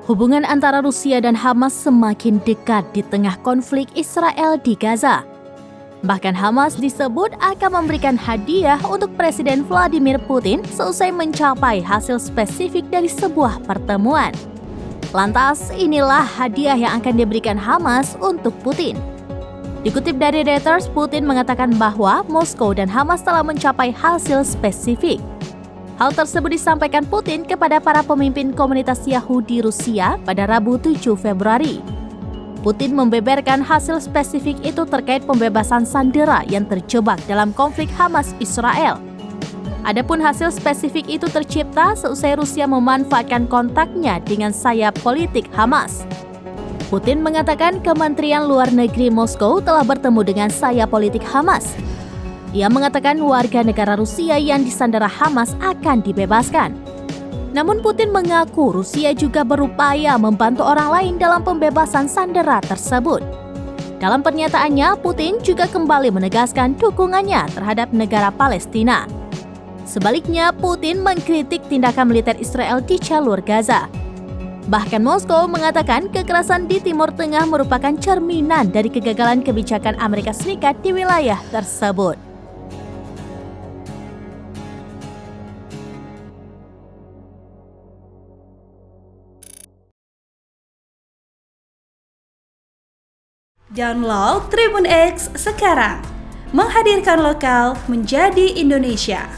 Hubungan antara Rusia dan Hamas semakin dekat di tengah konflik Israel di Gaza. Bahkan Hamas disebut akan memberikan hadiah untuk Presiden Vladimir Putin seusai mencapai hasil spesifik dari sebuah pertemuan. Lantas, inilah hadiah yang akan diberikan Hamas untuk Putin. Dikutip dari Reuters, Putin mengatakan bahwa Moskow dan Hamas telah mencapai hasil spesifik. Hal tersebut disampaikan Putin kepada para pemimpin komunitas Yahudi Rusia pada Rabu 7 Februari. Putin membeberkan hasil spesifik itu terkait pembebasan sandera yang terjebak dalam konflik Hamas-Israel. Adapun hasil spesifik itu tercipta seusai Rusia memanfaatkan kontaknya dengan sayap politik Hamas. Putin mengatakan Kementerian Luar Negeri Moskow telah bertemu dengan sayap politik Hamas. Ia mengatakan warga negara Rusia yang disandera Hamas akan dibebaskan. Namun Putin mengaku Rusia juga berupaya membantu orang lain dalam pembebasan sandera tersebut. Dalam pernyataannya, Putin juga kembali menegaskan dukungannya terhadap negara Palestina. Sebaliknya, Putin mengkritik tindakan militer Israel di jalur Gaza. Bahkan Moskow mengatakan kekerasan di Timur Tengah merupakan cerminan dari kegagalan kebijakan Amerika Serikat di wilayah tersebut. Download Tribun X sekarang, menghadirkan lokal menjadi Indonesia.